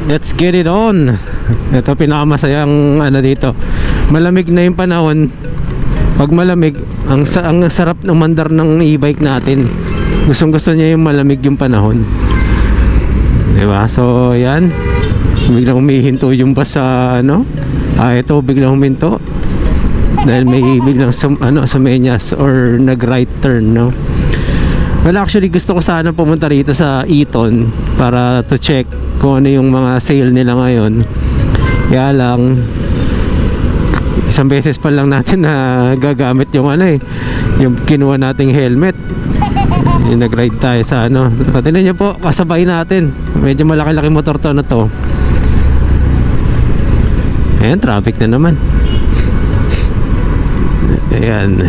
let's get it on. Ito pinakamasayang ano dito. Malamig na yung panahon. Pag malamig, ang sarap ng mandar ng e-bike natin. Gustong gusto niya yung malamig yung panahon. Diba? So yan, biglang humihinto yung bus sa ano. Ito biglang huminto dahil may biglang sumenyas or nag right turn, no? Well, actually gusto ko sana pumunta rito sa Eton para to check kung ano yung mga sale nila ngayon. Kaya lang, isang beses pa lang natin na gagamit yung yung kinuha nating helmet. Yung nag-ride tayo sa ano. Tingnan nyo po, kasabay natin. Medyo malaki-laki motor to na to. Ayan, traffic na naman. Ayan,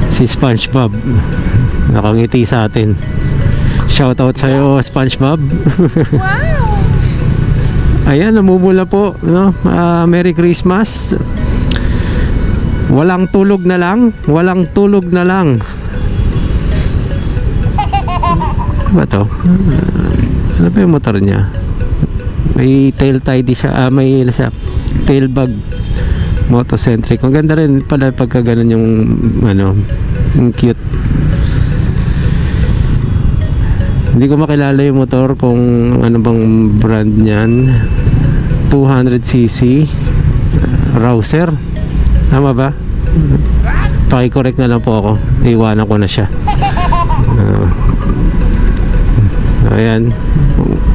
si SpongeBob nakangiti sa atin. Shoutout sa'yo, SpongeBob. Wow! Ayan, namumula po, no? Merry Christmas. Walang tulog na lang. Walang tulog na lang. Ano ba to? Ano ba yung motor niya? May tail tidy siya. May siya, tail bag. Motocentric. Ang ganda rin pala pagka ganun yung yung cute. Hindi ko makilala yung motor kung ano bang brand niyan. 200cc Rouser. Tama ba? Paki-correct na lang po ako. Iwanan ko na siya. So ayan.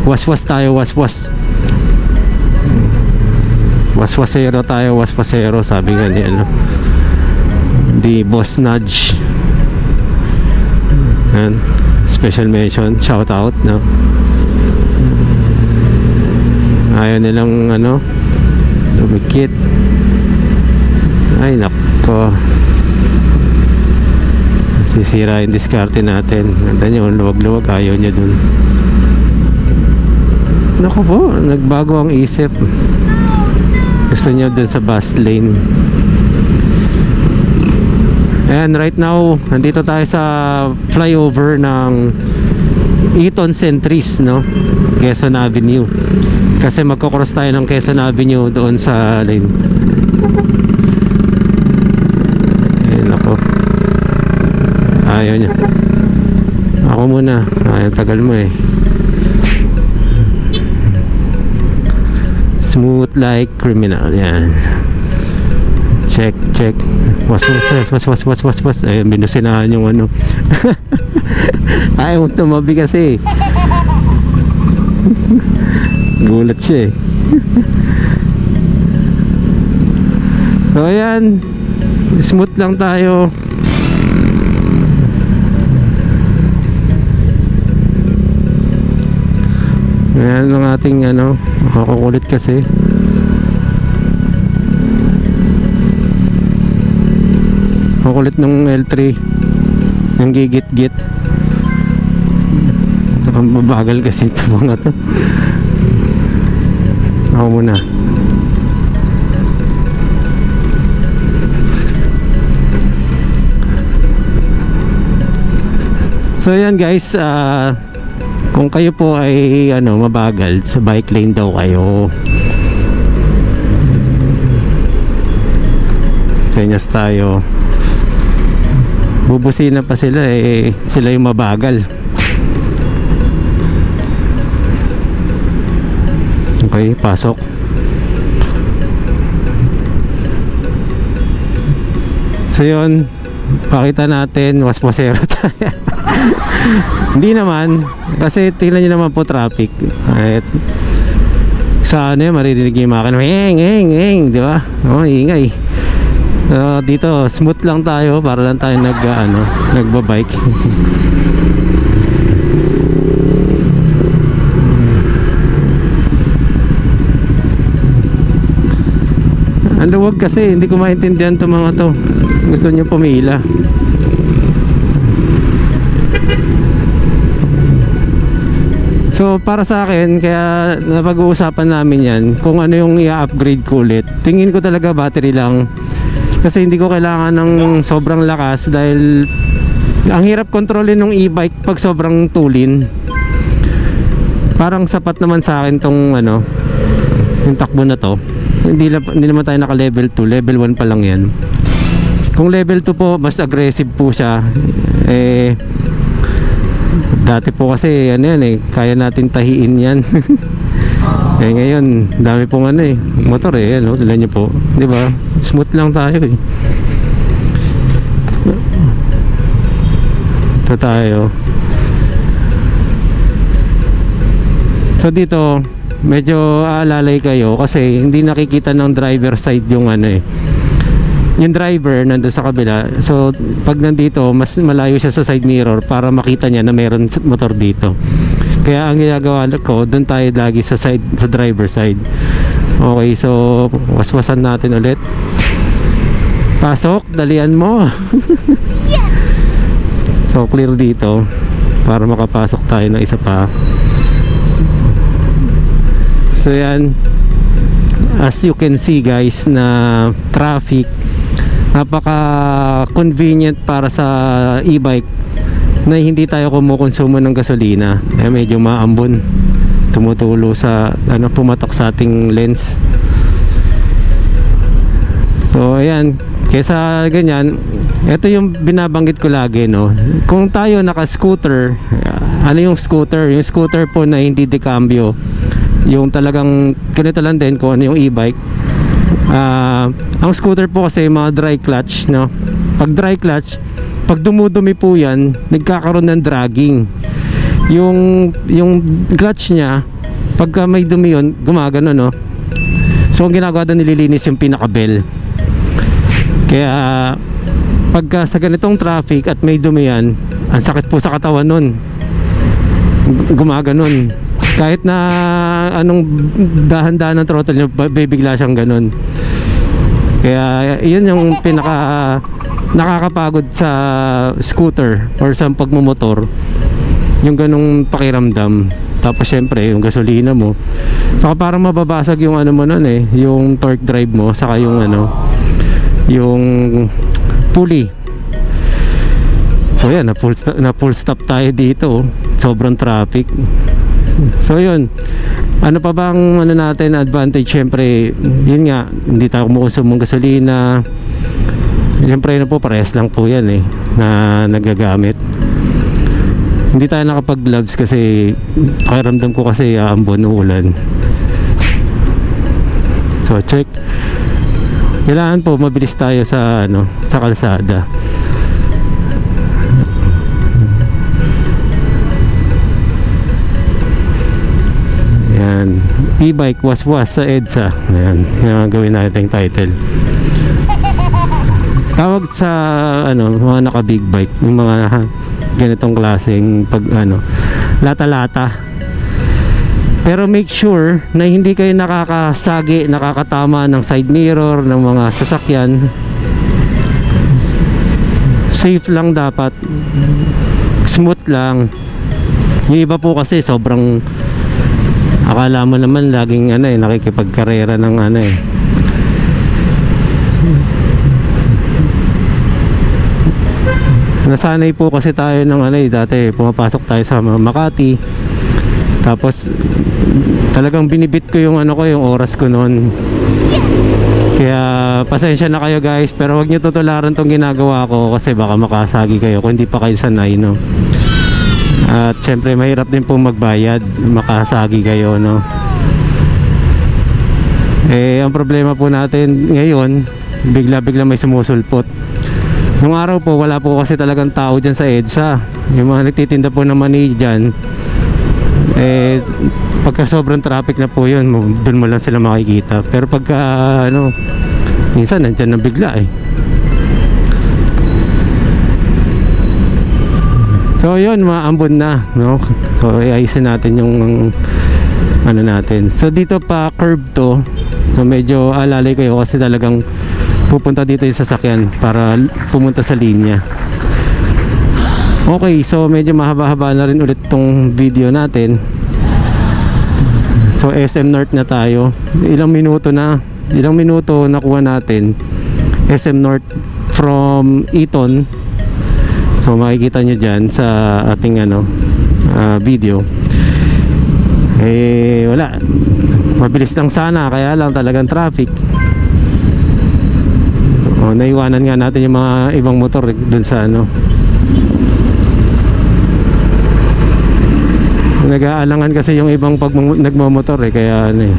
Was-was tayo, was-was. Was-wasero tayo, was-wasero. Sabi nga ni di Boss Nudge. Ayan. Special mention, shout out, no? Ayaw nilang tumikit. Ay nako, sisira yung diskarte natin. Ganda nyo, luwag-luwag, ayaw niya dun. Naku po, nagbago ang isip. Gusto niya dun sa bus lane. And right now, nandito tayo sa flyover ng Eton Centris, no? Quezon Avenue. Kasi magkocross tayo ng Quezon Avenue doon sa lane. Ayun ako. Ayaw niya. Ako muna. Ayaw, tagal mo eh. Smooth like criminal. Yan. Check, check. Was. Ayun, binusinahan yung ayaw mo tumabi kasi. Gulat siya eh. So ayan, smooth lang tayo. Ayan ang ating makakukulit kasi. Makulit ng L3 yung gigit-git. Mabagal kasi ito mga to. Ako muna. So yan guys, kung kayo po ay mabagal, sa bike lane daw kayo. Senyas tayo. Bubusina pa sila eh, sila yung mabagal. Okay, pasok. So yun, pakita natin, wasposero tayo. Hindi naman, kasi tingnan nyo naman po traffic. At sa maririnig yung makina, heng, di ba? Oh, ingay. Dito smooth lang tayo para lang tayo nagbabike. Ang luwag kasi, hindi ko maintindihan itong mga to. Gusto nyo pumila. So para sa akin, kaya napag-uusapan namin yan kung ano yung i-upgrade ko ulit. Tingin ko talaga battery lang. Kasi hindi ko kailangan ng sobrang lakas dahil ang hirap kontrolin ng e-bike pag sobrang tulin. parang sapat naman sa akin tong ano, yung takbo na to. Hindi naman tayo naka level 2, level 1 pa lang yan. Kung level 2 po, mas aggressive po siya. Dati po kasi ano yan kaya natin tahiin yan. Ngayon dami pong motor ano, dala nyo po, di ba? Smooth lang tayo Ito tayo. So dito medyo aalalay kayo kasi hindi nakikita ng driver side yung yung driver nandun sa kabila. So pag nandito, mas malayo siya sa side mirror para makita niya na mayroon motor dito. Kaya ang ginagawa ko, doon tayo lagi sa driver side. Okay, so waswasan natin ulit. Pasok, dalian mo. Yes! So clear dito para makapasok tayo ng isa pa. So yan, as you can see guys, na traffic, napaka convenient para sa e-bike na hindi tayo kumukonsumo ng gasolina. Medyo maambon, tumutulo sa pumatak sa ating lens. So ayan, kesa ganyan, ito yung binabanggit ko lagi, no. Kung tayo naka-scooter, ano yung scooter? Yung scooter po na hindi decambio, yung talagang ganito lang din kung ano yung e-bike. Ang scooter po kasi mga dry clutch, no. Pag dry clutch, pag dumudumi po yan, nagkakaroon ng dragging. Yung clutch niya, pagka may dumi yun, gumagano, no. So ang ginagawa doon, nililinis yung pinaka-bell. Kaya pagka sa ganitong traffic at may dumi yan, ang sakit po sa katawan nun, gumaganon. Kahit na anong dahan-dahan ng throttle nyo, bibigla siyang ganun. Kaya yun yung pinaka nakakapagod sa scooter or sa pagmumotor, yung ganung pakiramdam. Tapos syempre yung gasolina mo, saka parang mababasag yung mo nun yung torque drive mo, saka yung yung pulley. So yan, na full stop tayo dito, sobrang traffic. So yun, ano pa bang natin advantage? Syempre yun nga, hindi tayo kumukonsumo ng gasolina. Syempre po, parehas lang po yan na nagagamit. Hindi tayo nakapag gloves kasi pakiramdam ko kasi aambon ng ulan. So check, kailangan po mabilis tayo sa sa kalsada. Ayan, e-bike waswas sa EDSA. Ayan, yung gawin natin yung title. Tawag sa mga naka big bike, yung mga ganitong klaseng pag lata-lata. Pero make sure na hindi kayo nakakasagi, nakakatama ng side mirror ng mga sasakyan. Safe lang dapat, smooth lang. Yung iba po kasi sobrang, akala mo naman laging nakikipagkarera ng nasanay po kasi tayo ng dati pumapasok tayo sa Makati, tapos talagang binibit ko yung yung oras ko noon. Kaya pasensya na kayo guys, pero wag niyo tutularan tong ginagawa ko kasi baka makasagi kayo kung hindi pa kayo sanay, no. At syempre mahirap din po magbayad, makasagi kayo, no. Ang problema po natin ngayon, bigla-bigla may sumusulpot. Nung araw po, wala po kasi talagang tao dyan sa EDSA. Yung mga nagtitinda po ng mani dyan, pagka sobrang traffic na po yun, doon mo lang sila makikita. Pero pagka minsan nandyan na bigla So yun, maambon na, no? So iayusin natin yung natin. So dito pa curve to, so medyo alalay kayo kasi talagang pupunta dito yung sasakyan para pumunta sa linya. Okay, so medyo mahaba-haba na rin ulit tong video natin. So SM North na tayo. Ilang minuto nakuha natin SM North from Eton. So makikita nyo dyan sa ating video. Eh wala, mabilis lang sana, kaya lang talagang traffic. Naiwanan nga natin yung mga ibang motor dun sa ano. Nag-aalangan kasi yung ibang pag nagmamotor kaya ano eh.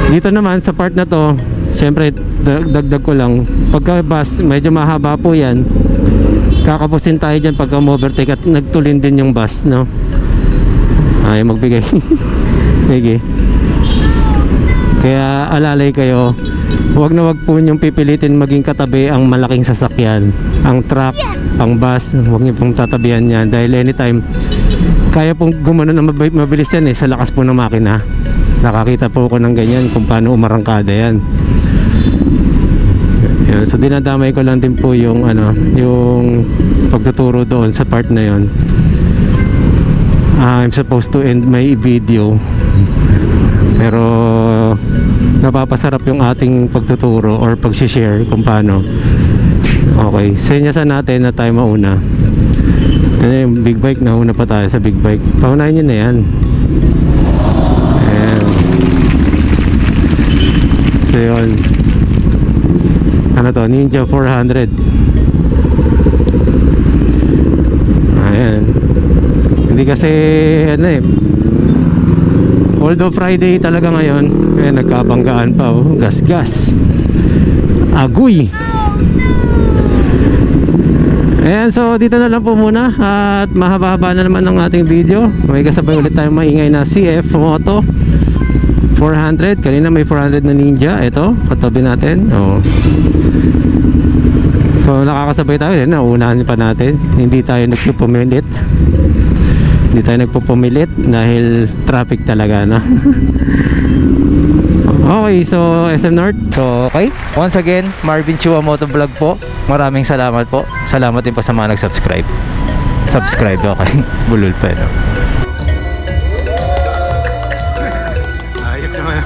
Dito naman sa part na to, syempre dagdag ko lang, pagka bus medyo mahaba po yan, kakapusin tayo dyan pagka overtake at nagtulin din yung bus, no? Ay magbigay. Sige. Kaya alalay kayo, wag na wag po niyong pipilitin maging katabi ang malaking sasakyan, ang truck, ang bus. Wag niyo pong tatabihan yan dahil anytime kaya pong gumano na mabilis yan sa lakas po ng makina. Nakakita po ko ng ganyan kung paano umarangkada yan. So dinadamay ko lang din po yung yung pagtuturo doon sa part na yon. I'm supposed to end my video, pero napapasarap yung ating pagtuturo or pag-share kung paano. Okay, senyasan natin na tayo mauna. Ano yung big bike, nauna pa tayo sa big bike. Paunahin nyo na yan. Ayan. So yun, ano to, Ninja 400. Ayan. Hindi kasi although Friday talaga ngayon, nagkabanggaan pa, gas agoy. Ayan, so dito na lang po muna at mahaba-haba na naman ang ating video. May kasabay ulit tayong maingay na CF Moto 400. Kanina may 400 na Ninja. Ito, katabi natin. So nakakasabay tayo din, nauunahan pa natin. Hindi tayo nagpupumilit. Hindi tayo nagpupumilit dahil traffic talaga, no? Okay, so SM North. So okay, once again, Marvin Chua Motovlog po. Maraming salamat po. Salamat din po sa mga nag-subscribe. Subscribe, okay. Bulol pa, no? Ayos naman.